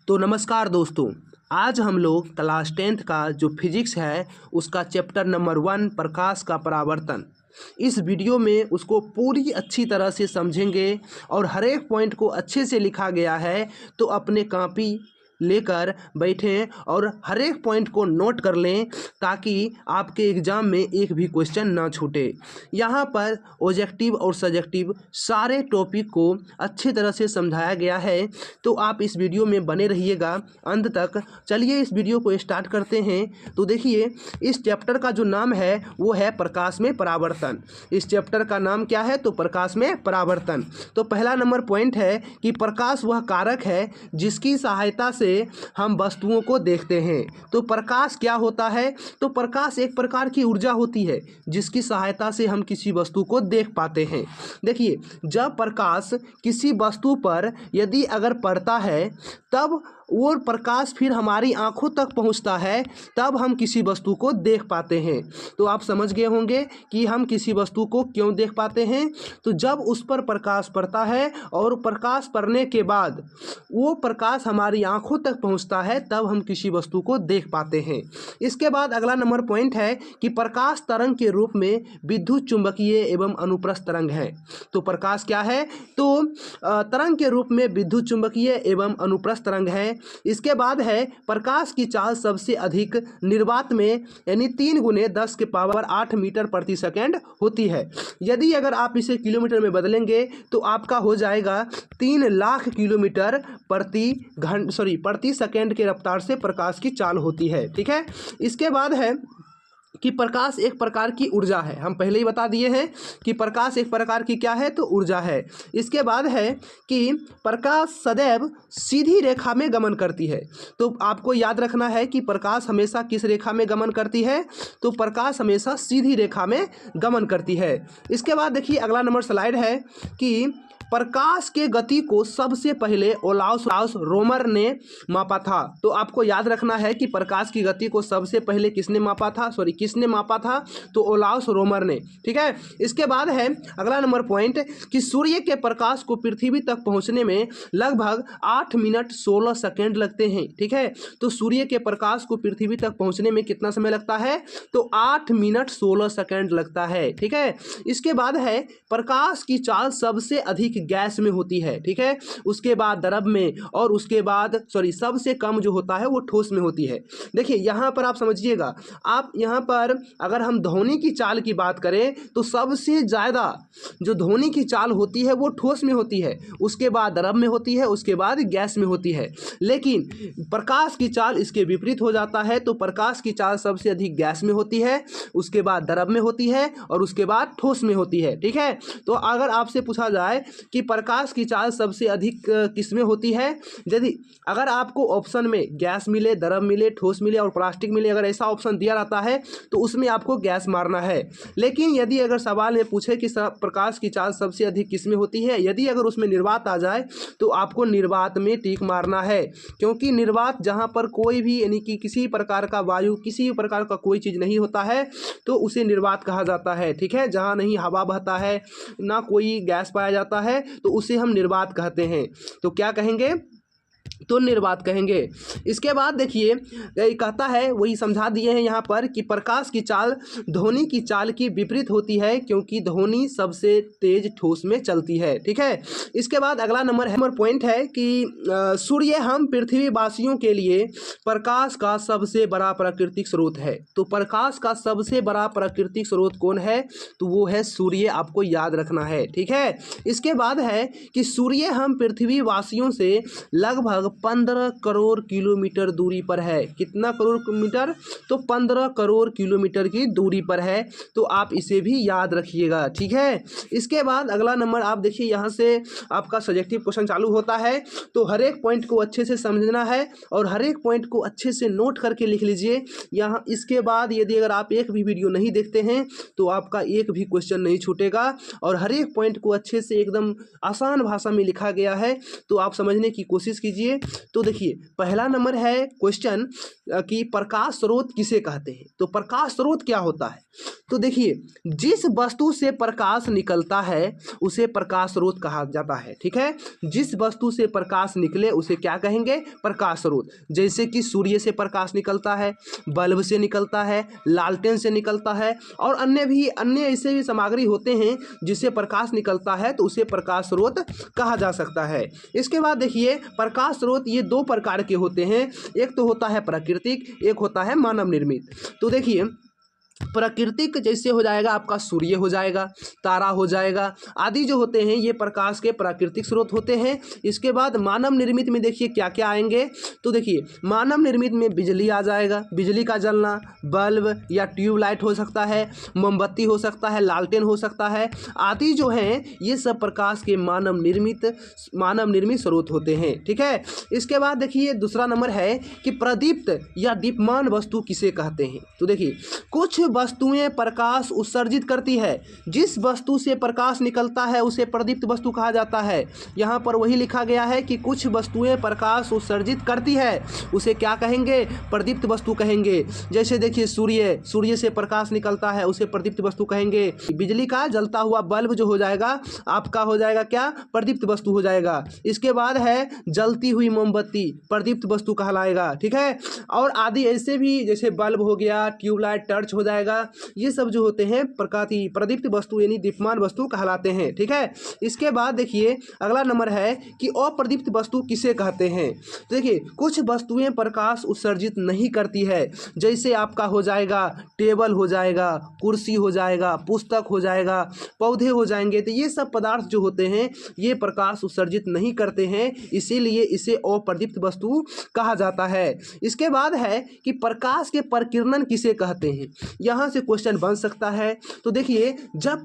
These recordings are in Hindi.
तो नमस्कार दोस्तों, आज हम लोग क्लास 10th का जो फिजिक्स है उसका चैप्टर नंबर 1 प्रकाश का परावर्तन, इस वीडियो में उसको पूरी अच्छी तरह से समझेंगे और हर एक पॉइंट को अच्छे से लिखा गया है। तो अपने कॉपी लेकर बैठें और हर एक पॉइंट को नोट कर लें ताकि आपके एग्ज़ाम में एक भी क्वेश्चन ना छूटे। यहाँ पर ऑब्जेक्टिव और सब्जेक्टिव सारे टॉपिक को अच्छी तरह से समझाया गया है, तो आप इस वीडियो में बने रहिएगा अंत तक। चलिए इस वीडियो को स्टार्ट करते हैं। तो देखिए, इस चैप्टर का जो नाम है वो है प्रकाश में परावर्तन। इस चैप्टर का नाम क्या है? तो प्रकाश में परावर्तन। तो पहला नंबर पॉइंट है कि प्रकाश वह कारक है जिसकी सहायता से हम वस्तुओं को देखते हैं। तो प्रकाश क्या होता है? तो प्रकाश एक प्रकार की ऊर्जा होती है जिसकी सहायता से हम किसी वस्तु को देख पाते हैं। देखिए, जब प्रकाश किसी वस्तु पर यदि अगर पड़ता है तब वो प्रकाश फिर हमारी आंखों तक पहुंचता है, तब हम किसी वस्तु को देख पाते हैं। तो आप समझ गए होंगे कि हम किसी वस्तु को क्यों देख पाते हैं। तो जब उस पर प्रकाश पड़ता है और प्रकाश पड़ने के बाद वो प्रकाश हमारी आंखों तक पहुंचता है, तब हम किसी वस्तु को देख पाते हैं। इसके बाद अगला नंबर पॉइंट है कि प्रकाश तरंग के रूप में विद्युत चुंबकीय एवं अनुप्रस्थ तरंग है। तो प्रकाश क्या है? तो तरंग के रूप में विद्युत चुंबकीय एवं अनुप्रस्थ तरंग है। इसके बाद है प्रकाश की चाल सबसे अधिक निर्वात में यानी 3 × 10⁸ मीटर प्रति सेकेंड होती है। यदि अगर आप इसे किलोमीटर में बदलेंगे तो आपका हो जाएगा 3 लाख किलोमीटर प्रति सेकेंड के रफ्तार से प्रकाश की चाल होती है। ठीक है। इसके बाद है कि प्रकाश एक प्रकार की ऊर्जा है। हम पहले ही बता दिए हैं कि प्रकाश एक प्रकार की क्या है? तो ऊर्जा है। इसके बाद है कि प्रकाश सदैव सीधी रेखा में गमन करती है। तो आपको याद रखना है कि प्रकाश हमेशा किस रेखा में गमन करती है? तो प्रकाश हमेशा सीधी रेखा में गमन करती है। इसके बाद देखिए, अगला नंबर स्लाइड है कि प्रकाश के गति को सबसे पहले ओलाउस रोमर ने मापा था। तो आपको याद रखना है कि प्रकाश की गति को सबसे पहले किसने मापा था? तो ओलाउस रोमर ने। ठीक है। इसके बाद है अगला नंबर पॉइंट कि सूर्य के प्रकाश को पृथ्वी तक पहुंचने में लगभग 8 मिनट 16 सेकेंड लगते हैं। ठीक है। तो सूर्य के प्रकाश को पृथ्वी तक पहुंचने में कितना समय लगता है? तो 8 मिनट 16 सेकेंड लगता है। ठीक है। इसके बाद है प्रकाश की चाल सबसे अधिक गैस में होती है। ठीक है। उसके बाद द्रव में और उसके बाद सबसे कम जो होता है वो ठोस में होती है। देखिए, यहाँ पर आप समझिएगा, आप यहाँ पर अगर हम ध्वनि की चाल की बात करें तो सबसे ज़्यादा जो ध्वनि की चाल होती है वो ठोस में होती है, उसके बाद द्रव में होती है, उसके बाद गैस में होती है। लेकिन प्रकाश की चाल इसके विपरीत हो जाता है। तो प्रकाश की चाल सबसे अधिक गैस में होती है, उसके बाद द्रव में होती है और उसके बाद ठोस में होती है। ठीक है। तो अगर आपसे पूछा जाए कि प्रकाश की चाल सबसे अधिक किस में होती है, यदि अगर आपको ऑप्शन में गैस मिले, द्रव मिले, ठोस मिले और प्लास्टिक मिले, अगर ऐसा ऑप्शन दिया रहता है तो उसमें आपको गैस मारना है। लेकिन यदि अगर सवाल में पूछे कि प्रकाश की चाल सबसे अधिक किस में होती है, यदि अगर उसमें निर्वात आ जाए तो आपको निर्वात में टिक मारना है, क्योंकि निर्वात जहाँ पर कोई भी यानी कि किसी प्रकार का वायु, किसी प्रकार का कोई चीज़ नहीं होता है तो उसे निर्वात कहा जाता है। ठीक है। जहाँ नहीं हवा बहता है, ना कोई गैस पाया जाता है, तो उसे हम निर्वात कहते हैं। तो क्या कहेंगे? तो निर्वात कहेंगे। इसके बाद देखिए, कहता है, वही समझा दिए हैं यहाँ पर कि प्रकाश की चाल ध्वनि की चाल की विपरीत होती है, क्योंकि ध्वनि सबसे तेज ठोस में चलती है। ठीक है। इसके बाद अगला नंबर पॉइंट है कि सूर्य हम पृथ्वीवासियों के लिए प्रकाश का सबसे बड़ा प्राकृतिक स्रोत है। तो प्रकाश का सबसे बड़ा प्राकृतिक स्रोत कौन है? तो वो है सूर्य। आपको याद रखना है। ठीक है। इसके बाद है कि सूर्य हम पृथ्वीवासियों से लगभग 15 करोड़ किलोमीटर दूरी पर है। कितना करोड़ किलोमीटर? तो 15 करोड़ किलोमीटर की दूरी पर है। तो आप इसे भी याद रखिएगा। ठीक है। इसके बाद अगला नंबर आप देखिए, यहाँ से आपका सब्जेक्टिव क्वेश्चन चालू होता है। तो हर एक पॉइंट को अच्छे से समझना है और हर एक पॉइंट को अच्छे से नोट करके लिख लीजिए यहाँ। इसके बाद यदि अगर आप एक भी वीडियो नहीं देखते हैं तो आपका एक भी क्वेश्चन नहीं छूटेगा और हर एक पॉइंट को अच्छे से एकदम आसान भाषा में लिखा गया है। तो आप समझने की कोशिश कीजिए। लीजिए। तो देखिए पहला नंबर है क्वेश्चन कि प्रकाश स्रोत किसे कहते हैं। तो प्रकाश स्रोत क्या होता है, तो देखिए जिस वस्तु से प्रकाश निकलता है उसे प्रकाश स्रोत कहा जाता है। ठीक है, जिस वस्तु से प्रकाश निकले उसे क्या कहेंगे, प्रकाश स्रोत। जैसे कि सूर्य से प्रकाश निकलता है, बल्ब से निकलता है, लालटेन से निकलता है और अन्य ऐसे भी सामग्री होते हैं जिससे प्रकाश निकलता है, तो उसे प्रकाश स्रोत कहा जा सकता है। इसके बाद देखिए प्रकाश स्रोत ये दो प्रकार के होते हैं, एक तो होता है प्राकृतिक, एक होता है मानव निर्मित। तो देखिए प्राकृतिक जैसे हो जाएगा आपका सूर्य हो जाएगा, तारा हो जाएगा आदि जो होते हैं ये प्रकाश के प्राकृतिक स्रोत होते हैं। इसके बाद मानव निर्मित में देखिए क्या क्या आएंगे, तो देखिए मानव निर्मित में बिजली आ जाएगा, बिजली का जलना, बल्ब या ट्यूबलाइट हो सकता है, मोमबत्ती हो सकता है, लालटेन हो सकता है आदि जो हैं ये सब प्रकाश के मानव निर्मित स्रोत होते हैं। ठीक है, इसके बाद देखिए दूसरा नंबर है कि प्रदीप्त या दीप्यमान वस्तु किसे कहते हैं। तो देखिए कुछ वस्तुएं प्रकाश उत्सर्जित करती है, जिस वस्तु से प्रकाश निकलता है उसे प्रदीप्त वस्तु कहा जाता है। यहाँ पर वही लिखा गया है कि कुछ वस्तुएं प्रकाश उत्सर्जित करती है उसे क्या कहेंगे, प्रदीप्त वस्तु कहेंगे। जैसे देखिए सूर्य से प्रकाश निकलता है उसे प्रदीप्त वस्तु कहेंगे। बिजली का जलता हुआ बल्ब जो हो जाएगा आपका हो जाएगा क्या, प्रदीप्त वस्तु हो जाएगा। इसके बाद है जलती हुई मोमबत्ती, प्रदीप्त वस्तु कहलाएगा। ठीक है, और आदि ऐसे भी जैसे बल्ब हो गया, ट्यूबलाइट, टर्च हो जाएगा, ये सब जो होते हैं प्रदीप्त वस्तु यानी दीप्यमान वस्तु कहलाते हैं। ठीक है, इसके बाद देखिए अगला नंबर है कि अप्रदीप्त वस्तु किसे कहते हैं। तो देखिए कुछ वस्तुएं प्रकाश उत्सर्जित नहीं करती है, जैसे आपका हो जाएगा टेबल हो जाएगा, कुर्सी हो जाएगा, पुस्तक हो जाएगा, पौधे हो जाएंगे। तो ये सब पदार्थ जो होते हैं ये प्रकाश उत्सर्जित नहीं करते हैं, इसीलिए इसे अप्रदीप्त वस्तु कहा जाता है। इसके बाद है कि प्रकाश के प्रकीर्णन किसे कहते हैं, यहाँ से क्वेश्चन बन सकता है। तो देखिए जब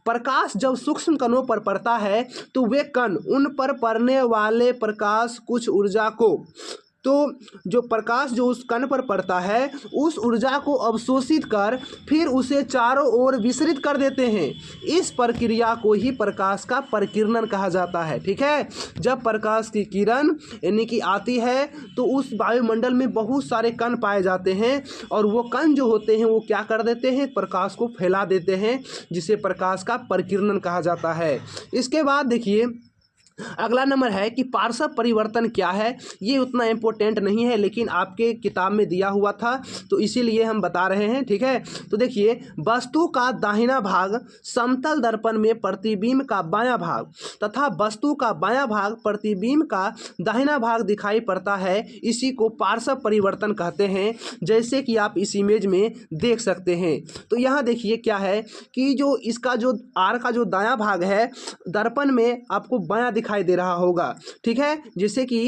प्रकाश जब सूक्ष्म कणों पर पड़ता है तो वे कण उन पर पड़ने वाले प्रकाश कुछ ऊर्जा को, तो जो प्रकाश जो उस कण पर पड़ता है उस ऊर्जा को अवशोषित कर फिर उसे चारों ओर विसरित कर देते हैं। इस प्रक्रिया को ही प्रकाश का प्रकीर्णन कहा जाता है। ठीक है, जब प्रकाश की किरण यानी कि आती है तो उस वायुमंडल में बहुत सारे कण पाए जाते हैं और वो कण जो होते हैं वो क्या कर देते हैं, प्रकाश को फैला देते हैं, जिसे प्रकाश का प्रकीर्णन कहा जाता है। इसके बाद देखिए अगला नंबर है कि पार्श्व परिवर्तन क्या है। ये उतना इम्पोर्टेंट नहीं है लेकिन आपके किताब में दिया हुआ था तो इसीलिए हम बता रहे हैं। ठीक है, तो देखिए वस्तु का दाहिना भाग समतल दर्पण में प्रतिबिंब का बायां भाग तथा वस्तु का बायां भाग प्रतिबिंब का दाहिना भाग दिखाई पड़ता है, इसी को पार्श्व परिवर्तन कहते हैं, जैसे कि आप इस इमेज में देख सकते हैं। तो यहाँ देखिए क्या है कि जो इसका जो आर का जो दायां भाग है दर्पण में आपको बायां दिखाई दे रहा होगा। ठीक है, जैसे कि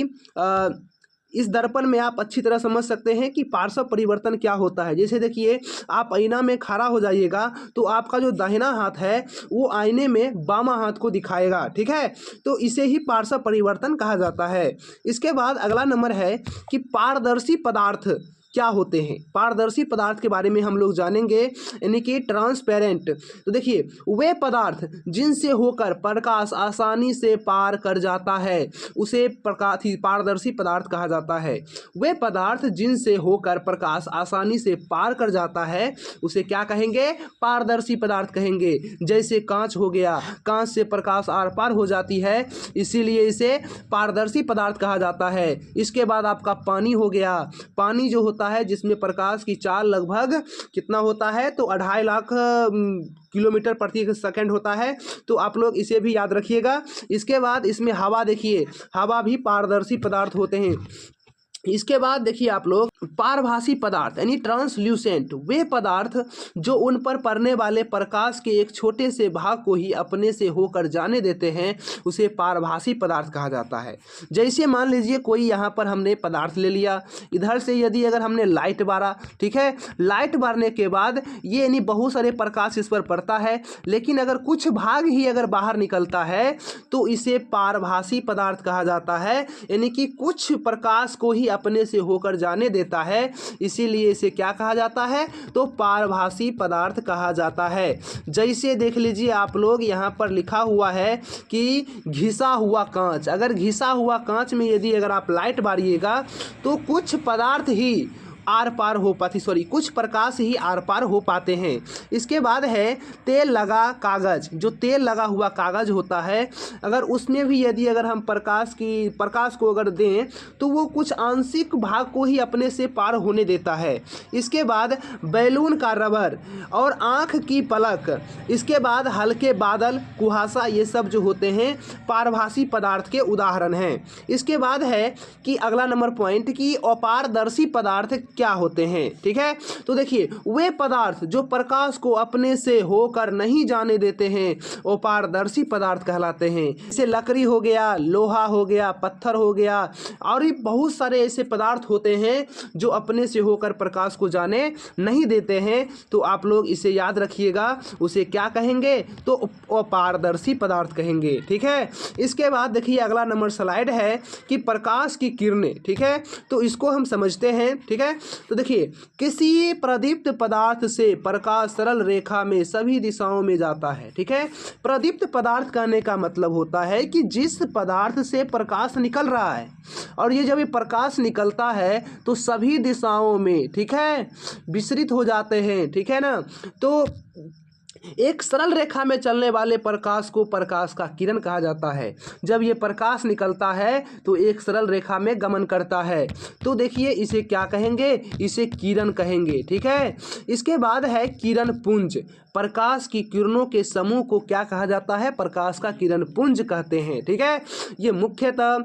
इस दर्पण में आप अच्छी तरह समझ सकते हैं कि पार्श्व परिवर्तन क्या होता है। जैसे देखिए आप आईना में खड़ा हो जाइएगा तो आपका जो दाहिना हाथ है वो आईने में बामा हाथ को दिखाएगा। ठीक है, तो इसे ही पार्श्व परिवर्तन कहा जाता है। इसके बाद अगला नंबर है कि पारदर्शी पदार्थ क्या होते हैं। पारदर्शी पदार्थ के बारे में हम लोग जानेंगे, यानी कि ट्रांसपेरेंट। तो देखिए वे पदार्थ जिनसे होकर प्रकाश आसानी से पार कर जाता है उसे पारदर्शी पदार्थ कहा जाता है। वे पदार्थ जिनसे होकर प्रकाश आसानी से पार कर जाता है उसे क्या कहेंगे, पारदर्शी पदार्थ कहेंगे। जैसे कांच हो गया, कांच से प्रकाश आर पार हो जाती है, इसीलिए इसे पारदर्शी पदार्थ कहा जाता है। इसके बाद आपका पानी हो गया, पानी जो होता है जिसमें प्रकाश की चाल लगभग कितना होता है, तो 2.5 लाख किलोमीटर प्रति सेकंड होता है, तो आप लोग इसे भी याद रखिएगा। इसके बाद इसमें हवा, देखिए हवा भी पारदर्शी पदार्थ होते हैं। इसके बाद देखिए आप लोग पारभासी पदार्थ यानी ट्रांसल्यूसेंट, वे पदार्थ जो उन पर पड़ने वाले प्रकाश के एक छोटे से भाग को ही अपने से होकर जाने देते हैं उसे पारभासी पदार्थ कहा जाता है। जैसे मान लीजिए कोई यहाँ पर हमने पदार्थ ले लिया, इधर से यदि अगर हमने लाइट बारा, ठीक है, लाइट बारने के बाद ये यानी बहुत सारे प्रकाश इस पर पड़ता है, लेकिन अगर कुछ भाग ही अगर बाहर निकलता है तो इसे पारभासी पदार्थ कहा जाता है, यानी कि कुछ प्रकाश को ही अपने से होकर जाने देता है, इसीलिए इसे क्या कहा जाता है, तो पारभासी पदार्थ कहा जाता है। जैसे देख लीजिए आप लोग, यहाँ पर लिखा हुआ है कि घिसा हुआ कांच, अगर घिसा हुआ कांच में यदि अगर आप लाइट बारिएगा तो कुछ पदार्थ ही आर पार हो पाती, कुछ प्रकाश ही आर पार हो पाते हैं। इसके बाद है तेल लगा कागज़, जो तेल लगा हुआ कागज़ होता है, अगर उसमें भी यदि अगर हम प्रकाश को अगर दें तो वो कुछ आंशिक भाग को ही अपने से पार होने देता है। इसके बाद बैलून का रबर और आँख की पलक, इसके बाद हल्के बादल, कुहासा, ये सब जो होते हैं पारभासी पदार्थ के उदाहरण हैं। इसके बाद है कि अगला नंबर पॉइंट कि अपारदर्शी पदार्थ क्या होते हैं। ठीक है, तो देखिए वे पदार्थ जो प्रकाश को अपने से होकर नहीं जाने देते हैं वो पारदर्शी पदार्थ कहलाते हैं। जैसे लकड़ी हो गया, लोहा हो गया, पत्थर हो गया, और भी बहुत सारे ऐसे पदार्थ होते हैं जो अपने से होकर प्रकाश को जाने नहीं देते हैं। तो आप लोग इसे याद रखिएगा, उसे क्या कहेंगे, तो अपारदर्शी पदार्थ कहेंगे। ठीक है, इसके बाद देखिए अगला नंबर स्लाइड है कि प्रकाश की किरणें। ठीक है, तो इसको हम समझते हैं। ठीक है, तो देखिए किसी प्रदीप्त पदार्थ से प्रकाश सरल रेखा में सभी दिशाओं में जाता है। ठीक है, प्रदीप्त पदार्थ कहने का मतलब होता है कि जिस पदार्थ से प्रकाश निकल रहा है, और ये जब ये प्रकाश निकलता है तो सभी दिशाओं में, ठीक है, विस्तृत हो जाते हैं। ठीक है ना, तो एक सरल रेखा में चलने वाले प्रकाश को प्रकाश का किरण कहा जाता है। जब ये प्रकाश निकलता है तो एक सरल रेखा में गमन करता है, तो देखिए इसे क्या कहेंगे, इसे किरण कहेंगे। ठीक है, इसके बाद है किरण पुंज। प्रकाश की किरणों के समूह को क्या कहा जाता है, प्रकाश का किरण पुंज कहते हैं। ठीक है, ये मुख्यतः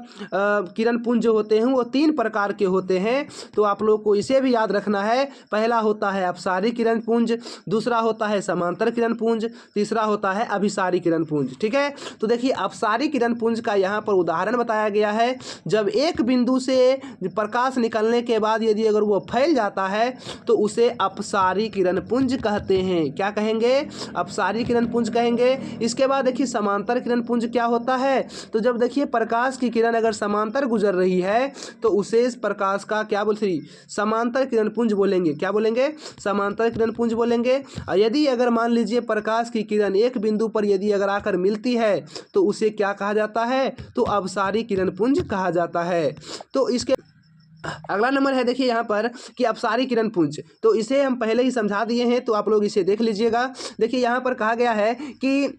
किरण पुंज जो होते हैं वो 3 प्रकार के होते हैं, तो आप लोग को इसे भी याद रखना है। पहला होता है अपसारी किरण पुंज, दूसरा होता है समांतर किरण पुंज, तीसरा होता है अभिसारी किरण पुंज। ठीक है, तो देखिए अपसारी किरण पुंज का यहाँ पर उदाहरण बताया गया है। जब एक बिंदु से प्रकाश निकलने के बाद यदि अगर वो फैल जाता है तो उसे अपसारी किरण पुंज कहते हैं। क्या कहेंगे, अपसारी किरण पुंज कहेंगे। इसके बाद देखिए समांतर किरण पुंज क्या होता है, तो जब देखिए प्रकाश की किरण अगर समांतर गुजर रही है तो उसे इस प्रकाश का क्या समांतर किरण पुंज बोलेंगे। क्या बोलेंगे, समांतर किरण पुंज बोलेंगे। और यदि अगर मान लीजिए प्रकाश की किरण एक बिंदु पर यदि अगर आकर मिलती है तो उसे क्या कहा जाता है, तो अपसारी किरण पुंज कहा जाता है। तो इसके अगला नंबर है देखिए यहाँ पर कि अपसारी किरण पुंज, तो इसे हम पहले ही समझा दिए हैं, तो आप लोग इसे देख लीजिएगा। देखिए यहाँ पर कहा गया है कि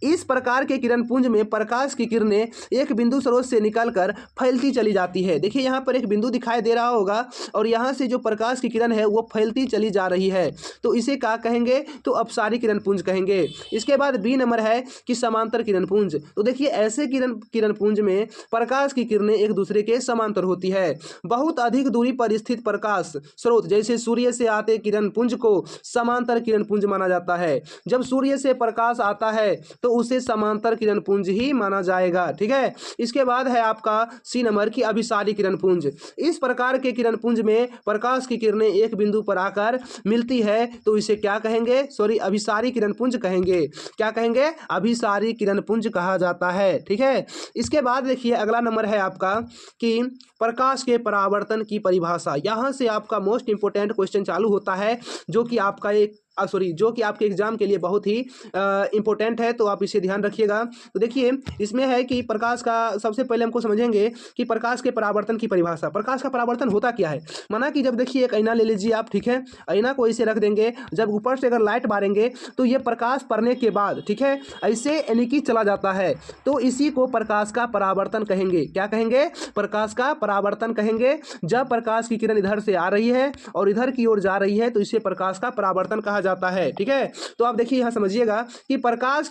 इस प्रकार के किरण पुंज में प्रकाश की किरणें एक बिंदु स्रोत से निकलकर फैलती चली जाती है। देखिए यहाँ पर एक बिंदु दिखाई दे रहा होगा और यहाँ से जो प्रकाश की किरण है वो फैलती चली जा रही है, तो इसे क्या कहेंगे, तो अपसारी किरण पुंज कहेंगे। इसके बाद बी नंबर है कि समांतर किरण पुंज। तो देखिए ऐसे किरण पुंज में प्रकाश की किरणें एक दूसरे के समांतर होती है। बहुत अधिक दूरी पर स्थित प्रकाश स्रोत जैसे सूर्य से आते किरण पुंज को समांतर किरण पुंज माना जाता है। जब सूर्य से प्रकाश आता है तो उसे समांतर किरण पुंज ही माना जाएगा। ठीक है, इसके बाद है आपका सी नंबर की अभिसारी किरण पुंज। इस प्रकार के किरण पुंज में प्रकाश की किरणें एक बिंदु पर आकर मिलती है तो इसे क्या कहेंगे, अभिसारी किरण पुंज कहेंगे। क्या कहेंगे, अभिसारी किरण पुंज कहा जाता है। ठीक है, इसके बाद देखिए अगला नंबर है आपका कि प्रकाश के परावर्तन की परिभाषा। यहाँ से आपका मोस्ट इंपोर्टेंट क्वेश्चन चालू होता है जो कि आपका जो कि आपके एग्जाम के लिए बहुत ही इंपॉर्टेंट है, तो आप इसे ध्यान रखिएगा। तो देखिए इसमें है कि प्रकाश का, सबसे पहले हमको समझेंगे कि प्रकाश के परावर्तन की परिभाषा। प्रकाश का परावर्तन होता क्या है, माना कि जब देखिए एक आईना ले लीजिए आप, ठीक है, आईना को इसे रख देंगे, जब ऊपर से अगर लाइट मारेंगे तो ये प्रकाश पड़ने के बाद, ठीक है, ऐसे यानी कि चला जाता है, तो इसी को प्रकाश का परावर्तन कहेंगे। क्या कहेंगे, प्रकाश का परावर्तन कहेंगे। जब प्रकाश की किरण इधर से आ रही है और इधर की ओर जा रही है तो इसे प्रकाश का परावर्तन कहा जाता है। ठीक है, तो आप देखिए यहाँ समझिएगा कि प्रकाश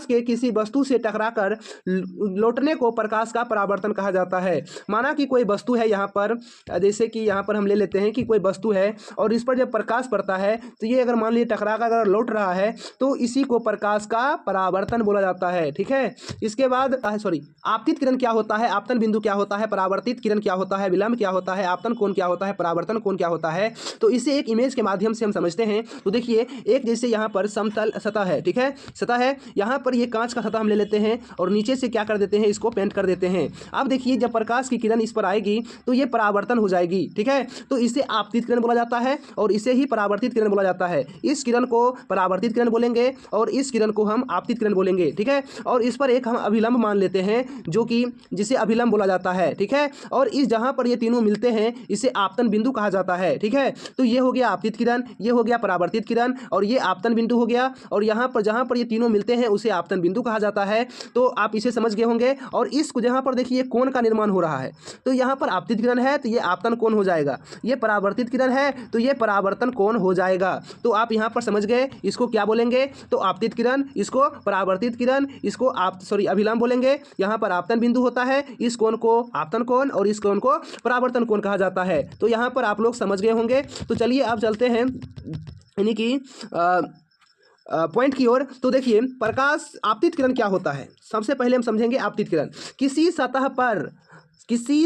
के किसी वस्तु से टकराकर लौटने को प्रकाश का परावर्तन कहा जाता है। माना कि कोई वस्तु है यहाँ पर, जैसे कि यहाँ पर हम ले लेते हैं कि कोई वस्तु है और इस पर जब प्रकाश पड़ता है तो ये अगर मान लीजिए टकराकर अगर लौट रहा है तो इसी को प्रकाश का परावर्तन बोला जाता है। ठीक है, इसके बाद आपतित किरण क्या होता है, आपतन बिंदु क्या होता है, परावर्तित किरण क्या होता है, विलंब क्या होता है, आपतन कोण क्या होता है, परावर्तन कोण क्या होता है। तो इसे एक इमेज के माध्यम से हम समझते हैं। हैं तो देखिए एक जैसे यहाँ पर समतल सतह है, ठीक है, सतह है, यहाँ पर ये कांच का सतह हम ले लेते हैं और नीचे से क्या कर देते हैं, इसको पेंट कर देते हैं। अब देखिए जब प्रकाश की किरण इस पर आएगी तो ये परावर्तन हो जाएगी, ठीक है, तो इसे आपतित किरण बोला जाता है और इसे ही परावर्तित किरण बोला जाता है। इस किरण को परावर्तित किरण बोलेंगे और इस किरण को हम आपतित किरण बोलेंगे, ठीक है, और इस पर एक हम अभिलंब मान लेते हैं जो कि जिसे अभिलंब बोला जाता है, ठीक है, और इस जहां पर ये तीनों मिलते हैं इसे आपतन बिंदु कहा जाता है, ठीक है। तो ये हो गया आपतित किरण, ये हो गया परावर्तित किरण और ये आपतन बिंदु हो गया, और यहाँ पर जहां पर ये तीनों मिलते हैं उसे आपतन बिंदु कहा जाता है। तो आप इसे समझ गए होंगे। और इसको जहां पर देखिए कोण का निर्माण हो रहा है तो यहाँ पर आपतित किरण है तो ये आपतन कोण हो जाएगा, ये परावर्तित किरण है तो ये परावर्तन कोण हो जाएगा। तो आप यहाँ पर समझ गए, इसको क्या बोलेंगे, तो आपतित किरण, इसको परावर्तित किरण, इसको अभिलंब बोलेंगे। यहाँ पर आपतन बिंदु होता है, इस कोण को आपतन कोण और इस कोण को परावर्तन कोण कहा जाता है। तो यहाँ पर आप लोग समझ गए होंगे। तो चलिए अब चलते हैं यानी कि पॉइंट की ओर। तो देखिए प्रकाश आपतित किरण क्या होता है, सबसे पहले हम समझेंगे आपतित किरण। किसी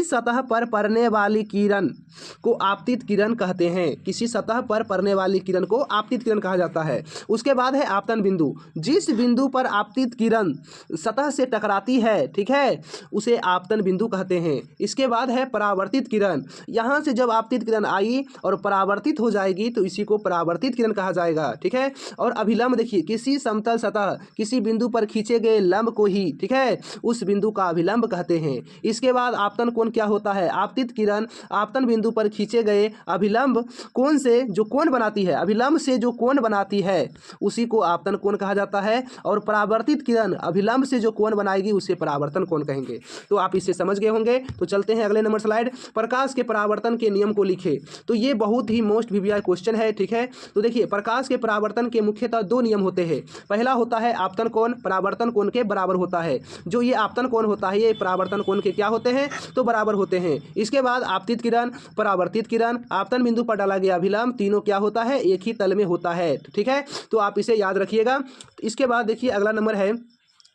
सतह पर पड़ने वाली किरण को आपतित किरण कहते हैं। किसी सतह पर पड़ने वाली किरण को आपतित किरण कहा जाता है। उसके बाद है आपतन बिंदु। जिस बिंदु पर आपतित किरण सतह से टकराती है, ठीक है, उसे आपतन बिंदु कहते हैं। इसके बाद है परावर्तित किरण। यहाँ से जब आपतित किरण आई और परावर्तित हो जाएगी तो इसी को परावर्तित किरण कहा जाएगा, ठीक है। और अभिलंब देखिए किसी समतल सतह किसी बिंदु पर खींचे गए लंब को ही, ठीक है, उस बिंदु का अभिलंब कहते हैं। इसके बाद आपतन कोण क्या होता है, आपतित किरण आपतन बिंदु पर खींचे गए अभिलंब कोण से जो कोण बनाती है, अभिलंब से जो कोण बनाती है उसी को आपतन कोण कहा जाता है। और परावर्तित किरण अभिलंब से जो कोण बनाएगी उसे परावर्तन कोण कहेंगे। तो आप इसे समझ गए होंगे। तो चलते हैं अगले नंबर स्लाइड। प्रकाश के परावर्तन के नियम को लिखे। तो ये बहुत ही मोस्ट वीवीआई क्वेश्चन है, ठीक है। तो देखिए प्रकाश के परावर्तन के मुख्यतः दो नियम होते हैं। पहला होता है आपतन कोण परावर्तन कोण के बराबर होता है। जो ये आपतन कोण होता है ये परावर्तन कोण के क्या होते हैं, तो बराबर होते हैं। इसके बाद आपतित किरण परावर्तित किरण आपतन बिंदु पर डाला गया अभिलंब तीनों क्या होता है, एक ही तल में होता है, ठीक है। तो आप इसे याद रखिएगा। इसके बाद देखिए अगला नंबर है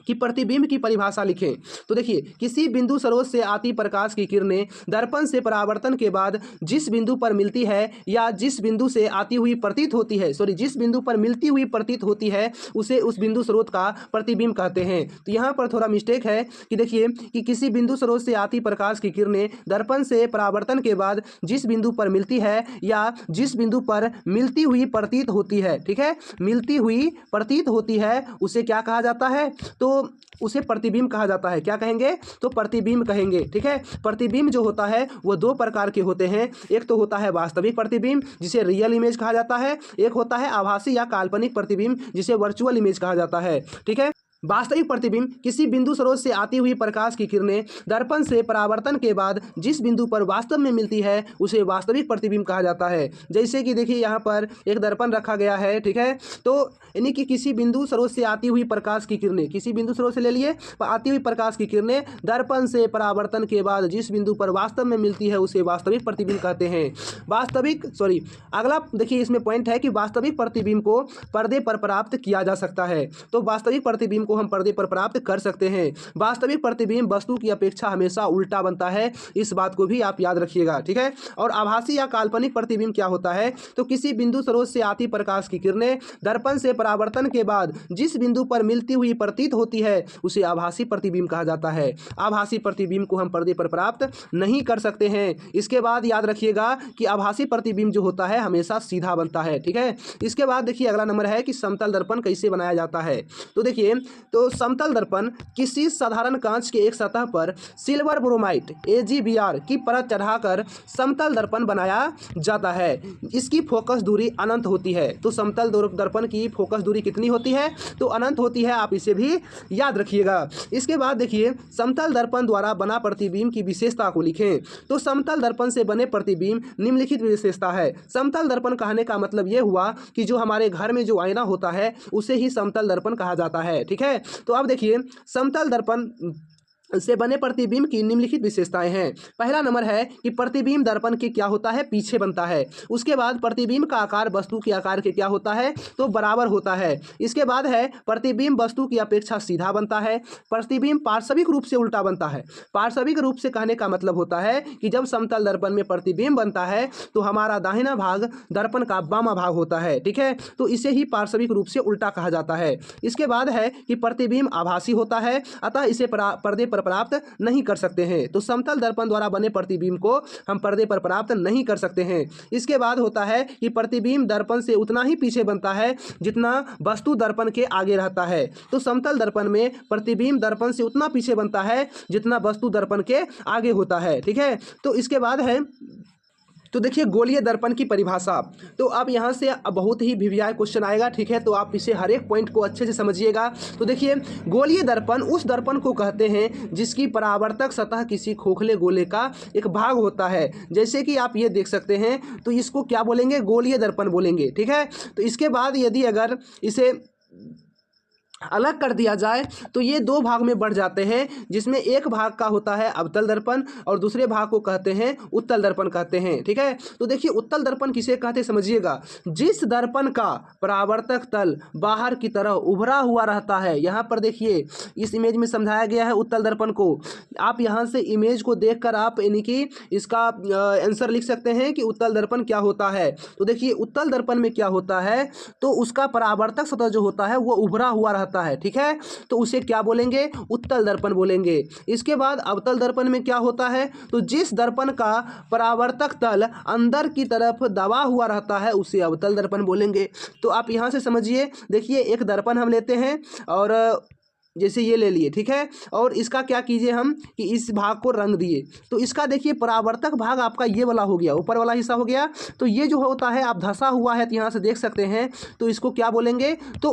कि प्रतिबिंब की परिभाषा लिखें। तो देखिए किसी बिंदु स्रोत से आती प्रकाश की किरणें दर्पण से परावर्तन के बाद जिस बिंदु पर मिलती है या जिस बिंदु से आती हुई प्रतीत होती है, जिस बिंदु पर मिलती हुई प्रतीत होती है उसे उस बिंदु स्रोत का प्रतिबिंब कहते हैं। तो यहाँ पर थोड़ा मिस्टेक है कि देखिए कि किसी बिंदु स्रोत से आती प्रकाश की किरणें दर्पण से परावर्तन के बाद जिस बिंदु पर मिलती है या जिस बिंदु पर मिलती हुई प्रतीत होती है, ठीक है, मिलती हुई प्रतीत होती है उसे क्या कहा जाता है, तो उसे प्रतिबिंब कहा जाता है। क्या कहेंगे, तो प्रतिबिंब कहेंगे, ठीक है। प्रतिबिंब जो होता है वो दो प्रकार के होते हैं। एक तो होता है वास्तविक प्रतिबिंब जिसे रियल इमेज कहा जाता है, एक होता है आभासी या काल्पनिक प्रतिबिंब जिसे वर्चुअल इमेज कहा जाता है, ठीक है। वास्तविक प्रतिबिंब किसी बिंदु स्रोत से आती हुई प्रकाश की किरणें दर्पण से परावर्तन के बाद जिस बिंदु पर वास्तव में मिलती है उसे वास्तविक प्रतिबिंब कहा जाता है। जैसे कि देखिए यहाँ पर एक दर्पण रखा गया है, ठीक है, तो यानी कि किसी बिंदु स्रोत से आती हुई प्रकाश की किरणें, किसी बिंदु स्रोत से ले लिए आती हुई प्रकाश की किरणें दर्पण से परावर्तन के बाद जिस बिंदु पर वास्तव में मिलती है उसे वास्तविक प्रतिबिंब कहते हैं। अगला देखिए इसमें पॉइंट है कि वास्तविक प्रतिबिंब को पर्दे पर प्राप्त किया जा सकता है। तो वास्तविक प्रतिबिंब को हम पर्दे पर प्राप्त कर सकते हैं। वास्तविक प्रतिबिंब वस्तु की अपेक्षा हमेशा उल्टा बनता है, इस बात को भी आप याद रखिएगा, ठीक है। और आभासी या काल्पनिक प्रतिबिंब क्या होता है, तो किसी बिंदु स्रोत से आती प्रकाश की किरणें दर्पण से परावर्तन के बाद जिस बिंदु पर मिलती हुई प्रतीत होती है उसे आभासी प्रतिबिंब कहा जाता है। आभासी प्रतिबिंब को हम पर्दे पर प्राप्त नहीं कर सकते हैं। इसके बाद याद रखिएगा कि आभासी प्रतिबिंब जो होता है हमेशा सीधा बनता है, ठीक है। इसके बाद देखिए अगला नंबर है कि समतल दर्पण कैसे बनाया जाता है। तो देखिए तो समतल दर्पण किसी साधारण कांच के एक सतह पर सिल्वर ब्रोमाइड AgBr की परत चढ़ाकर समतल दर्पण बनाया जाता है। इसकी फोकस दूरी अनंत होती है। तो समतल दर्पण की फोकस दूरी कितनी होती है, तो अनंत होती है, आप इसे भी याद रखिएगा। इसके बाद देखिए समतल दर्पण द्वारा बना प्रतिबिंब की विशेषता को लिखें। तो समतल दर्पण से बने प्रतिबिंब निम्नलिखित विशेषता है। समतल दर्पण कहने का मतलब यह हुआ कि जो हमारे घर में जो आईना होता है उसे ही समतल दर्पण कहा जाता है, ठीक है। तो अब देखिए समतल दर्पण से बने प्रतिबिंब की निम्नलिखित विशेषताएं हैं। पहला नंबर है कि प्रतिबिंब दर्पण के क्या होता है, पीछे बनता है। उसके बाद प्रतिबिंब का आकार वस्तु के आकार के क्या होता है, तो बराबर होता है। इसके बाद है प्रतिबिंब वस्तु की अपेक्षा सीधा बनता है। प्रतिबिंब पार्श्विक रूप से उल्टा बनता है। पार्श्विक रूप से कहने का मतलब होता है कि जब समतल दर्पण में प्रतिबिंब बनता है तो हमारा दाहिना भाग दर्पण का बामा भाग होता है, ठीक है, तो इसे ही पार्श्विक रूप से उल्टा कहा जाता है। इसके बाद है कि प्रतिबिंब आभासी होता है, अतः इसे पर्दे पर प्राप्त नहीं कर सकते हैं। तो समतल दर्पण द्वारा बने प्रतिबिंब को हम पर्दे पर प्राप्त नहीं कर सकते हैं। इसके बाद होता है कि प्रतिबिंब दर्पण से उतना ही पीछे बनता है जितना वस्तु दर्पण के आगे रहता है। तो समतल दर्पण में प्रतिबिंब दर्पण से उतना पीछे बनता है जितना वस्तु दर्पण के आगे होता है, ठीक है। तो इसके बाद है, तो देखिए गोलीय दर्पण की परिभाषा। तो अब यहाँ से बहुत ही भिवियाय क्वेश्चन आएगा, ठीक है, तो आप इसे हर एक पॉइंट को अच्छे से समझिएगा। तो देखिए गोलीय दर्पण उस दर्पण को कहते हैं जिसकी परावर्तक सतह किसी खोखले गोले का एक भाग होता है। जैसे कि आप ये देख सकते हैं, तो इसको क्या बोलेंगे, गोलीय दर्पण बोलेंगे, ठीक है। तो इसके बाद यदि अगर इसे अलग कर दिया जाए तो ये दो भाग में बढ़ जाते हैं, जिसमें एक भाग का होता है अवतल दर्पण और दूसरे भाग को कहते हैं उत्तल दर्पण कहते हैं, ठीक है। तो देखिए उत्तल दर्पण किसे कहते हैं समझिएगा, जिस दर्पण का परावर्तक तल बाहर की तरफ उभरा हुआ रहता है। यहाँ पर देखिए इस इमेज में समझाया गया है उत्तल दर्पण को। आप यहाँ से इमेज को देखकर आप यानी कि इसका आंसर लिख सकते हैं कि उत्तल दर्पण क्या होता है। तो देखिए उत्तल दर्पण में क्या होता है, तो उसका परावर्तक सतह जो होता है वो उभरा हुआ रहता है, ठीक है, तो उसे क्या बोलेंगे, उत्तल दर्पण बोलेंगे। इसके बाद अवतल दर्पण में क्या होता है, तो जिस दर्पण का परावर्तक तल अंदर की तरफ दबा हुआ रहता है उसे अवतल दर्पण बोलेंगे। तो आप यहां से समझिए, देखिए एक दर्पण हम लेते हैं और जैसे ये ले लिए, ठीक है, और इसका क्या कीजिए हम कि इस भाग को रंग दिए। तो इसका देखिए परावर्तक भाग आपका ये वाला हो गया, ऊपर वाला हिस्सा हो गया। तो ये जो होता है आप धंसा हुआ है, तो यहाँ से देख सकते हैं, तो इसको क्या बोलेंगे, तो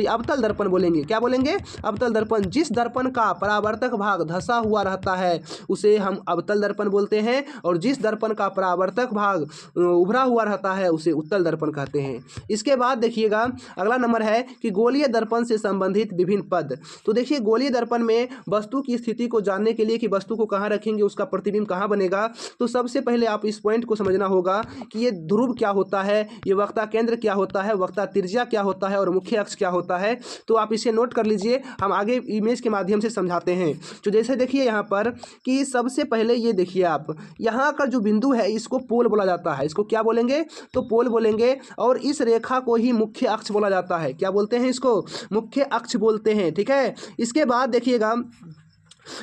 अवतल दर्पण बोलेंगे। क्या बोलेंगे, अवतल दर्पण। जिस दर्पण का परावर्तक भाग धंसा हुआ रहता है उसे हम अवतल दर्पण बोलते हैं, और जिस दर्पण का परावर्तक भाग उभरा हुआ रहता है उसे उत्तल दर्पण कहते हैं। इसके बाद देखिएगा अगला नंबर है कि गोलीय दर्पण से संबंधित विभिन्न पद। तो देखिए गोलीय दर्पण में वस्तु की स्थिति को जानने के लिए कि वस्तु को कहाँ रखेंगे, उसका प्रतिबिंब कहाँ बनेगा, तो सबसे पहले आप इस पॉइंट को समझना होगा कि ये ध्रुव क्या होता है, ये वक्ता केंद्र क्या होता है, वक्ता त्रिज्या क्या होता है और मुख्य अक्ष क्या होता है। तो आप इसे नोट कर लीजिए, हम आगे इमेज के माध्यम से समझाते हैं। तो जैसे देखिए यहाँ पर कि सबसे पहले ये देखिए आप, यहाँ का जो बिंदु है इसको पोल बोला जाता है। इसको क्या बोलेंगे, तो पोल बोलेंगे, और इस रेखा को ही मुख्य अक्ष बोला जाता है। क्या बोलते हैं, इसको मुख्य अक्ष बोलते हैं, ठीक है। इसके बाद देखिएगा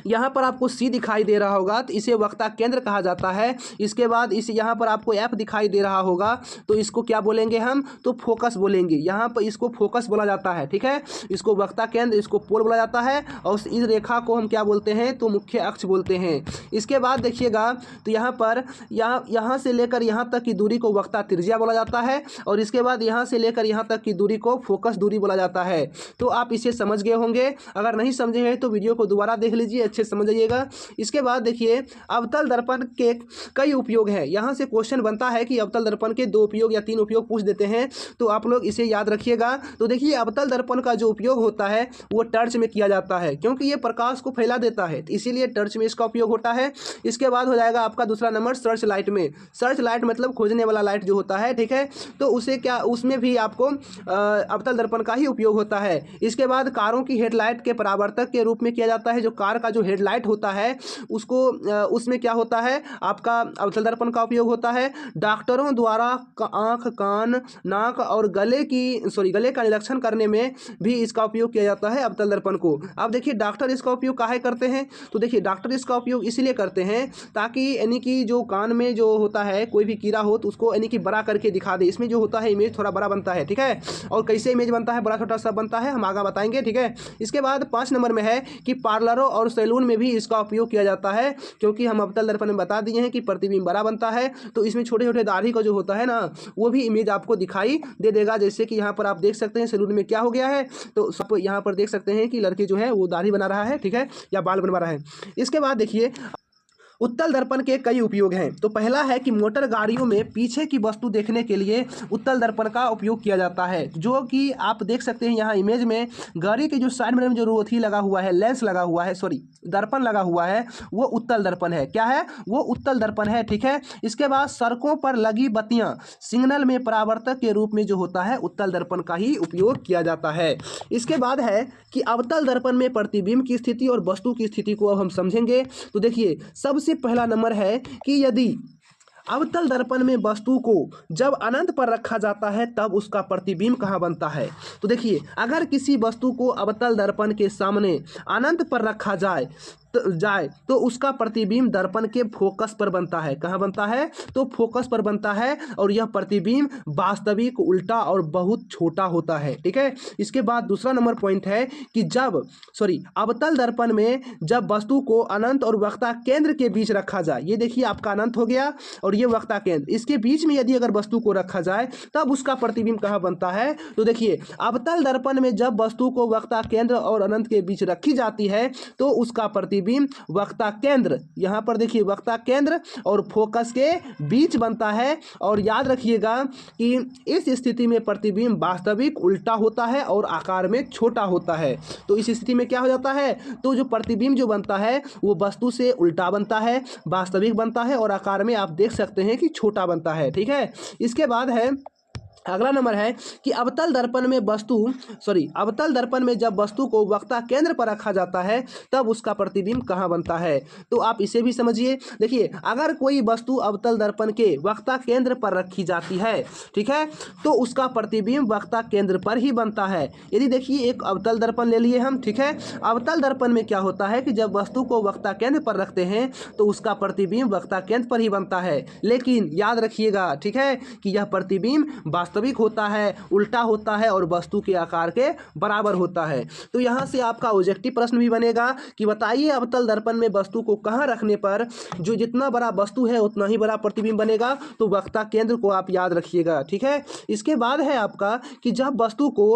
यहाँ पर आपको सी दिखाई दे रहा होगा, तो इसे वक्ता केंद्र कहा जाता है। इसके बाद इस यहाँ पर आपको एफ दिखाई दे रहा होगा, तो इसको क्या बोलेंगे हम, तो फोकस बोलेंगे। यहाँ पर इसको फोकस बोला जाता है, ठीक है, इसको वक्ता केंद्र, इसको पोल बोला जाता है, और इस रेखा को हम क्या बोलते हैं, तो मुख्य अक्ष बोलते हैं। इसके बाद देखिएगा तो यहाँ पर यहाँ से लेकर यहाँ तक की दूरी को वक्ता त्रिज्या बोला जाता है, और इसके बाद यहाँ से लेकर यहाँ तक की दूरी को फोकस दूरी बोला जाता है। तो आप इसे समझ गए होंगे, अगर नहीं समझे हैं तो वीडियो को दोबारा देख लीजिए, अच्छे समझ जाइएगा। इसके बाद देखिए अवतल दर्पण के कई उपयोग हैं। यहाँ से क्वेश्चन बनता है कि अवतल दर्पण के 2 उपयोग या 3 उपयोग पूछ देते हैं, तो आप लोग इसे याद रखिएगा। तो देखिए अवतल दर्पण का जो उपयोग होता है वो टर्च में किया जाता है, क्योंकि ये प्रकाश को फैला देता है, इसीलिए टर्च में इसका उपयोग होता है। इसके बाद हो जाएगा आपका दूसरा नंबर सर्च लाइट में। सर्च लाइट मतलब खोजने वाला लाइट जो होता है, ठीक है, तो उसे क्या, उसमें भी आपको अवतल दर्पण का ही उपयोग होता है। इसके बाद कारों की हेडलाइट के परावर्तक के रूप में किया जाता है। जो कार का जो हेडलाइट होता है उसको उसमें क्या होता है, आपका अवतल दर्पण का उपयोग होता है। डॉक्टरों द्वारा आंख, कान, नाक और गले का निरीक्षण करने में भी इसका उपयोग किया जाता है अवतल दर्पण को। अब देखिए डॉक्टर इसका उपयोग काहे करते हैं, तो देखिए डॉक्टर इसका उपयोग इसलिए करते हैं ताकि यानी कि जो कान में जो होता है कोई भी कीड़ा हो तो उसको यानी कि बड़ा करके दिखा दे। इसमें जो होता है इमेज थोड़ा बड़ा बनता है, ठीक है, और कैसे इमेज बनता है, बड़ा छोटा सब बनता है, हम आगे बताएंगे, ठीक है। इसके बाद 5 नंबर में है कि पार्लरों और सैलून में भी इसका उपयोग किया जाता है, क्योंकि हम अवतल दर्पण में बता दिए हैं कि प्रतिबिंब बड़ा बनता है, तो इसमें छोटे छोटे दाढ़ी का जो होता है ना वो भी इमेज आपको दिखाई दे देगा। जैसे कि यहाँ पर आप देख सकते हैं सैलून में क्या हो गया है, तो सब यहाँ पर देख सकते हैं कि लड़के जो है वो दाढ़ी बना रहा है, ठीक है, या बाल बनवा रहा है। इसके बाद देखिए उत्तल दर्पण के कई उपयोग हैं। तो पहला है कि मोटर गाड़ियों में पीछे की वस्तु देखने के लिए उत्तल दर्पण का उपयोग किया जाता है, जो कि आप देख सकते हैं यहाँ इमेज में गाड़ी के जो साइड में जो रोथी लगा हुआ है, लेंस लगा हुआ है, सॉरी दर्पण लगा हुआ है, वो उत्तल दर्पण है। क्या है? वो उत्तल दर्पण है। ठीक है। इसके बाद सड़कों पर लगी बत्तियां सिग्नल में परावर्तक के रूप में जो होता है उत्तल दर्पण का ही उपयोग किया जाता है। इसके बाद है कि अवतल दर्पण में प्रतिबिंब की स्थिति और वस्तु की स्थिति को अब हम समझेंगे। तो देखिए सबसे पहला नंबर है कि यदि अवतल दर्पण में वस्तु को जब अनंत पर रखा जाता है तब उसका प्रतिबिंब कहाँ बनता है। तो देखिए अगर किसी वस्तु को अवतल दर्पण के सामने अनंत पर रखा जाए तो उसका प्रतिबिंब दर्पण के फोकस पर बनता है। कहाँ बनता है? तो फोकस पर बनता है और यह प्रतिबिंब वास्तविक, उल्टा और बहुत छोटा होता है। ठीक है। इसके बाद दूसरा नंबर पॉइंट है कि अवतल दर्पण में जब वस्तु को अनंत और वक्ता केंद्र के बीच रखा जाए, ये देखिए आपका अनंत हो गया और ये वक्ता केंद्र, इसके बीच में यदि अगर वस्तु को रखा जाए तब उसका प्रतिबिंब कहाँ बनता है। तो देखिए अवतल दर्पण में जब वस्तु को वक्ता केंद्र और अनंत के बीच रखी जाती है तो उसका प्रतिबिंब वक्ता केंद्र, यहां पर देखिए वक्ता केंद्र और फोकस के बीच बनता है। और याद रखिएगा कि इस स्थिति में प्रतिबिंब वास्तविक, उल्टा होता है और आकार में छोटा होता है। तो इस स्थिति में क्या हो जाता है? तो जो प्रतिबिंब जो बनता है वो वस्तु से उल्टा बनता है, वास्तविक बनता है और आकार में आप देख सकते हैं कि छोटा बनता है। ठीक है। इसके बाद है अगला नंबर है कि अवतल दर्पण में जब वस्तु को वक्ता केंद्र पर रखा जाता है तब उसका प्रतिबिंब कहाँ बनता है। तो आप इसे भी समझिए। देखिए अगर कोई वस्तु अवतल दर्पण के वक्ता केंद्र पर रखी जाती है, ठीक है, तो उसका प्रतिबिंब वक्ता केंद्र पर ही बनता है। यदि देखिए एक अवतल दर्पण ले लिए हम, ठीक है, अवतल दर्पण में क्या होता है कि जब वस्तु को वक्ता केंद्र पर रखते हैं तो उसका प्रतिबिंब वक्ता केंद्र पर ही बनता है। लेकिन याद रखिएगा, ठीक है, कि यह प्रतिबिंब वास्तविक होता है, उल्टा होता है और वस्तु के आकार के बराबर होता है। तो यहाँ से आपका ऑब्जेक्टिव प्रश्न भी बनेगा कि बताइए अवतल दर्पण में वस्तु को कहाँ रखने पर जो जितना बड़ा वस्तु है उतना ही बड़ा प्रतिबिंब बनेगा। तो वक्ता केंद्र को आप याद रखिएगा। ठीक है। इसके बाद है आपका कि जब वस्तु को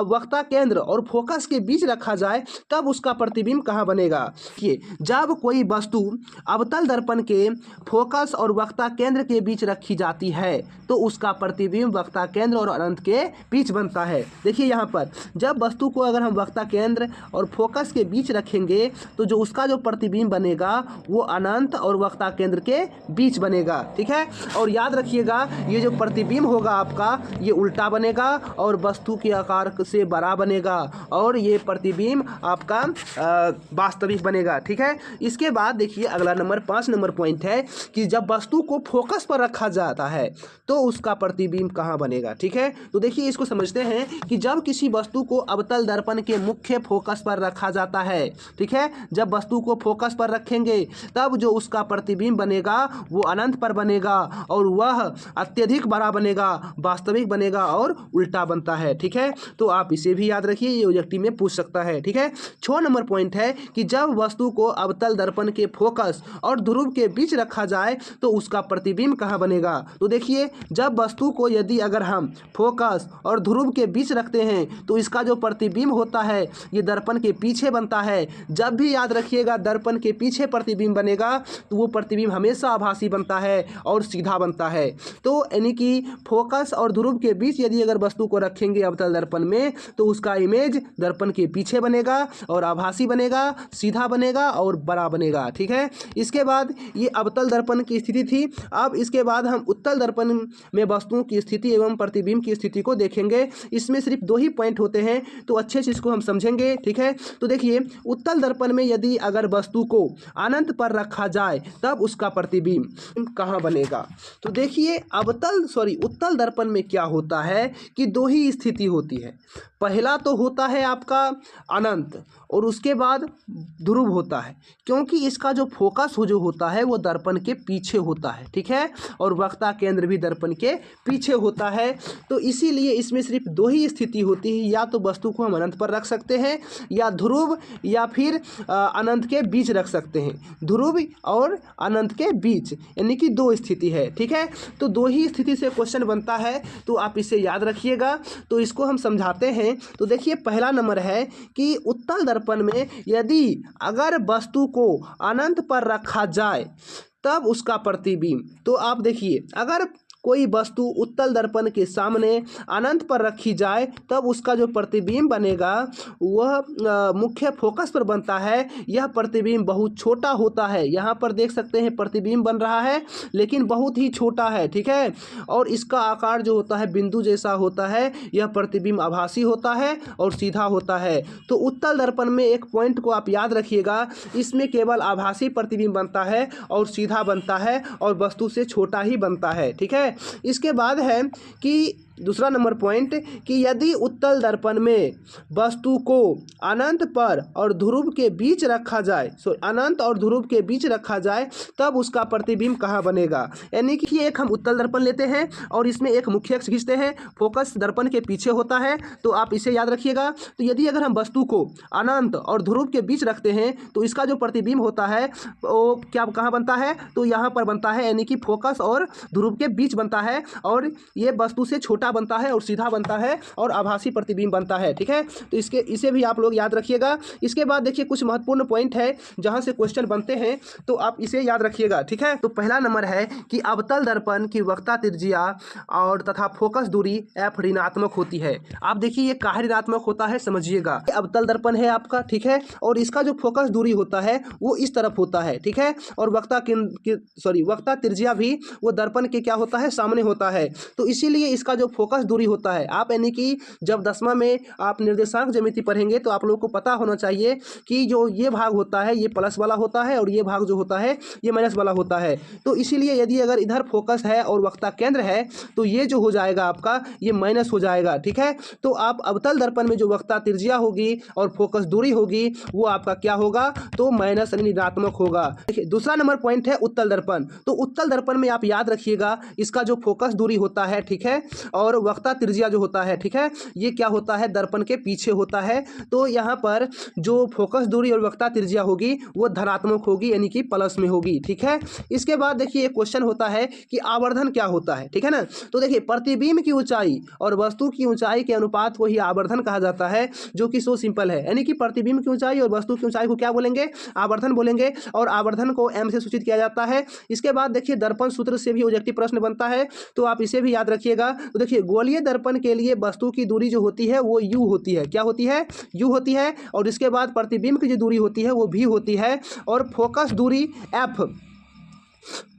वक्ता केंद्र और फोकस के बीच रखा जाए तब उसका प्रतिबिंब कहाँ बनेगा। देखिए जब कोई वस्तु अवतल दर्पण के फोकस और वक्ता केंद्र के बीच रखी जाती है तो उसका प्रतिबिंब वक्ता केंद्र और अनंत के बीच बनता है। देखिए यहाँ पर जब वस्तु को अगर हम वक्ता केंद्र और फोकस के बीच रखेंगे तो जो उसका जो प्रतिबिंब बनेगा वो अनंत और वक्ता केंद्र के बीच बनेगा। ठीक है। और याद रखिएगा ये जो प्रतिबिंब होगा आपका ये उल्टा बनेगा और वस्तु के आकार से बड़ा बनेगा और ये प्रतिबिंब आपका वास्तविक बनेगा। ठीक है। इसके बाद देखिए अगला नंबर 5 नंबर पॉइंट है कि जब वस्तु को फोकस पर रखा जाता है तो उसका प्रतिबिंब कहाँ बनेगा। ठीक है। तो देखिए इसको समझते हैं कि जब किसी वस्तु को अवतल दर्पण के मुख्य फोकस पर रखा जाता है, ठीक है, जब वस्तु को फोकस पर रखेंगे तब जो उसका प्रतिबिंब बनेगा वो अनंत पर बनेगा और वह अत्यधिक बड़ा बनेगा, वास्तविक बनेगा और उल्टा बनता है। ठीक है। तो आप इसे भी याद रखिए, ये ऑब्जेक्टिव में पूछ सकता है। ठीक है। 6 नंबर पॉइंट है कि जब वस्तु को अवतल दर्पण के फोकस और ध्रुव के बीच रखा जाए तो उसका प्रतिबिंब कहाँ बनेगा। तो देखिए जब वस्तु को यदि अगर हम फोकस और ध्रुव के बीच रखते हैं तो इसका जो प्रतिबिंब होता है ये दर्पण के पीछे बनता है। जब भी याद रखिएगा दर्पण के पीछे प्रतिबिंब बनेगा तो वो प्रतिबिंब हमेशा आभासी बनता है और सीधा बनता है। तो यानी कि फोकस और ध्रुव के बीच यदि अगर वस्तु को रखेंगे अवतल दर्पण में तो उसका इमेज दर्पण के पीछे बनेगा और आभासी बनेगा, सीधा बनेगा और बड़ा बनेगा। ठीक है। इसके बाद ये अवतल दर्पण की स्थिति थी। अब इसके बाद हम उत्तल दर्पण में वस्तुओं की स्थिति एवं प्रतिबिंब की स्थिति को देखेंगे। इसमें सिर्फ 2 ही पॉइंट होते हैं तो अच्छे से इसको हम समझेंगे। ठीक है। तो देखिए उत्तल दर्पण में यदि अगर वस्तु को अनंत पर रखा जाए तब उसका प्रतिबिंब कहाँ बनेगा। तो देखिए उत्तल दर्पण में क्या होता है कि 2 ही स्थिति होती है। पहला तो होता है आपका अनंत और उसके बाद ध्रुव होता है, क्योंकि इसका जो फोकस जो होता है वो दर्पण के पीछे होता है। ठीक है। और वक्ता केंद्र भी दर्पण के पीछे होता होता है, तो इसीलिए इसमें सिर्फ दो ही स्थिति होती है, या तो वस्तु को हम अनंत पर रख सकते हैं या ध्रुव या फिर अनंत के बीच रख सकते हैं, ध्रुव और अनंत के बीच, यानी कि दो स्थिति है। ठीक है, तो दो ही स्थिति से क्वेश्चन बनता है, तो आप इसे याद रखिएगा। तो इसको हम समझाते हैं। तो देखिए पहला नंबर है कि उत्तल दर्पण में यदि अगर वस्तु को अनंत पर रखा जाए तब उसका प्रतिबिंब, तो आप देखिए अगर कोई वस्तु उत्तल दर्पण के सामने अनंत पर रखी जाए तब उसका जो प्रतिबिंब बनेगा वह मुख्य फोकस पर बनता है। यह प्रतिबिंब बहुत छोटा होता है, यहाँ पर देख सकते हैं प्रतिबिंब बन रहा है लेकिन बहुत ही छोटा है। ठीक है, और इसका आकार जो होता है बिंदु जैसा होता है। यह प्रतिबिंब आभासी होता है और सीधा होता है। तो उत्तल दर्पण में एक पॉइंट को आप याद रखिएगा, इसमें केवल आभासी प्रतिबिंब बनता है और सीधा बनता है और वस्तु से छोटा ही बनता है। ठीक है, इसके बाद है कि दूसरा नंबर पॉइंट कि यदि उत्तल दर्पण में वस्तु को अनंत पर और ध्रुव के बीच रखा जाए, अनंत और ध्रुव के बीच रखा जाए तब उसका प्रतिबिंब कहाँ बनेगा। यानी कि एक हम उत्तल दर्पण लेते हैं और इसमें एक मुख्य अक्ष खींचते हैं, फोकस दर्पण के पीछे होता है, तो आप इसे याद रखिएगा। तो यदि अगर हम वस्तु को अनंत और ध्रुव के बीच रखते हैं तो इसका जो प्रतिबिंब होता है वो क्या कहाँ बनता है, तो यहाँ पर बनता है, यानी कि फोकस और ध्रुव के बीच बनता है और ये वस्तु से छोटा बनता है और सीधा बनता है और आभासी प्रतिबिंब बनता है। ठीक है, तो इसे भी आप लोग याद रखिएगा। इसके बाद देखिए कुछ महत्वपूर्ण पॉइंट है जहां से क्वेश्चन बनते हैं, तो आप इसे याद रखिएगा। ठीक है, तो पहला नंबर है कि अवतल दर्पण की वक्रता त्रिज्या और तथा फोकस दूरी f ऋणात्मक होती है। आप देखिए ये काहे ऋणात्मक होता है समझिएगा। अवतल दर्पण है आपका, ठीक है, और इसका जो फोकस दूरी होता है वो इस तरफ होता है। ठीक है, और वक्रता त्रिज्या भी वो दर्पण के क्या होता है, सामने होता है। तो इसीलिए इसका जो फोकस दूरी होता है, आप यानी कि जब 10वां में आप निर्देशांक ज्यामिति पढ़ेंगे तो आप लोगों को पता होना चाहिए कि जो ये भाग होता है ये प्लस वाला होता है और ये भाग जो होता है ये माइनस वाला होता है। तो इसीलिए यदि अगर इधर फोकस है और वक्रता केंद्र है तो ये जो हो जाएगा आपका ये माइनस हो जाएगा। ठीक है, तो आप अवतल दर्पण में जो वक्रता त्रिज्या होगी और फोकस दूरी होगी वो आपका क्या होगा, तो माइनस यानी ऋणात्मक होगा। देखिए दूसरा नंबर पॉइंट है उत्तल दर्पण। तो उत्तल दर्पण में आप याद रखिएगा इसका जो फोकस दूरी होता है, ठीक है, और वक्रता त्रिज्या जो होता है, ठीक है, ये क्या होता है, दर्पण के पीछे होता है। तो यहाँ पर जो फोकस दूरी और वक्रता त्रिज्या होगी वो धनात्मक होगी, यानी कि प्लस में होगी। ठीक है, इसके बाद देखिए एक क्वेश्चन होता है कि आवर्धन क्या होता है। ठीक है ना, तो देखिए प्रतिबिंब की ऊंचाई और वस्तु की ऊंचाई के अनुपात को ही आवर्धन कहा जाता है, जो कि सो सिंपल है। यानी कि प्रतिबिंब की ऊंचाई और वस्तु की ऊंचाई को क्या बोलेंगे, आवर्धन बोलेंगे, और आवर्धन को m से सूचित किया जाता है। इसके बाद देखिए दर्पण सूत्र से भी ऑब्जेक्टिव प्रश्न बनता है, तो आप इसे भी याद रखिएगा। तो देखिए गोलीय दर्पण के लिए वस्तु की दूरी जो होती है वो u होती है, क्या होती है, u होती है, और इसके बाद प्रतिबिंब की जो दूरी होती है वो v होती है, और फोकस दूरी f,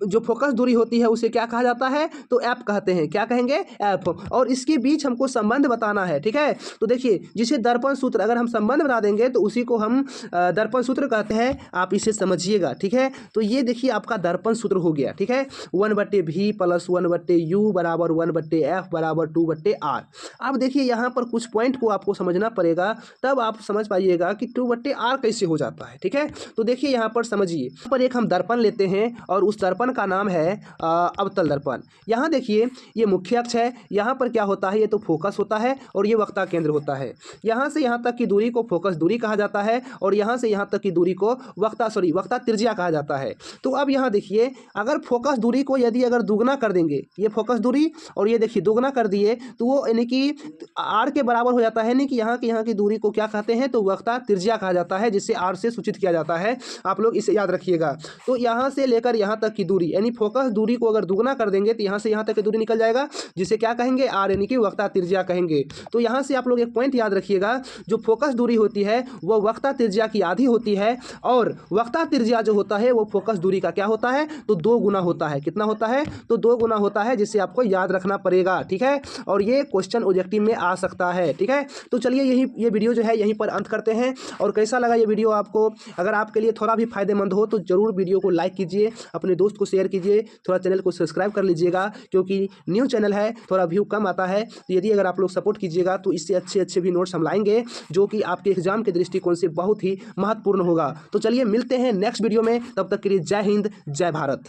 जो फोकस दूरी होती है उसे क्या कहा जाता है, तो f कहते हैं, क्या कहेंगे, f, और इसके बीच हमको संबंध बताना है। ठीक है, तो देखिए जिसे दर्पण सूत्र, अगर हम संबंध बता देंगे तो उसी को हम दर्पण सूत्र कहते हैं, आप इसे समझिएगा। ठीक है, तो ये देखिए आपका दर्पण सूत्र हो गया। ठीक है, 1/v प्लस 1/u बराबर 1/f बराबर 2/r। अब देखिए यहाँ पर कुछ पॉइंट को आपको समझना पड़ेगा, तब आप समझ पाइएगा कि 2/r कैसे हो जाता है। ठीक है, तो देखिए यहाँ पर समझिए, यहाँ पर एक हम दर्पण लेते हैं और उस दर्पण का नाम है अवतल दर्पण। यहाँ देखिए ये मुख्य अक्ष है, यहाँ पर क्या होता है, ये तो फोकस होता है और ये वक्रता केंद्र होता है। यहाँ से यहाँ तक की दूरी को फोकस दूरी कहा जाता है और यहाँ से यहाँ तक की दूरी को वक्रता त्रिज्या कहा जाता है। तो अब यहाँ देखिए अगर फोकस दूरी को यदि अगर दुगना कर देंगे, ये फोकस दूरी और ये देखिए दुगना कर दिए तो वो यानी कि r के बराबर हो जाता है। यानी कि यहाँ की दूरी को क्या कहते हैं, तो वक्रता त्रिज्या कहा जाता है, जिसे r से सूचित किया जाता है। आप लोग इसे याद रखिएगा। तो यहाँ से लेकर यहाँ तक की दूरी, यानी फोकस दूरी को अगर दुगना कर देंगे तो यहाँ से यहाँ तक की दूरी निकल जाएगा, जिसे क्या कहेंगे, r, यानी कि वक्रता त्रिज्या कहेंगे। तो यहाँ से आप लोग एक पॉइंट याद रखिएगा, जो फोकस दूरी होती है वो वक्रता त्रिज्या की आधी होती है, और वक्रता त्रिज्या जो होता है वो फोकस दूरी का क्या होता है, तो 2 गुना होता है। कितना होता है, तो 2 गुना होता है, जिसे आपको याद रखना पड़ेगा। ठीक है, और ये क्वेश्चन ऑब्जेक्टिव में आ सकता है। ठीक है, तो चलिए ये वीडियो जो है यहीं पर अंत करते हैं। और कैसा लगा ये वीडियो आपको, अगर आपके लिए थोड़ा भी फायदेमंद हो तो जरूर वीडियो को लाइक कीजिए, अपने दोस्त को शेयर कीजिए, थोड़ा चैनल को सब्सक्राइब कर लीजिएगा, क्योंकि न्यू चैनल है, थोड़ा व्यू कम आता है। तो यदि अगर आप लोग सपोर्ट कीजिएगा तो इससे अच्छे भी नोट्स हम लाएंगे, जो कि आपके एग्जाम के दृष्टिकोण से बहुत ही महत्वपूर्ण होगा। तो चलिए मिलते हैं नेक्स्ट वीडियो में, तब तक के लिए जय हिंद, जय भारत।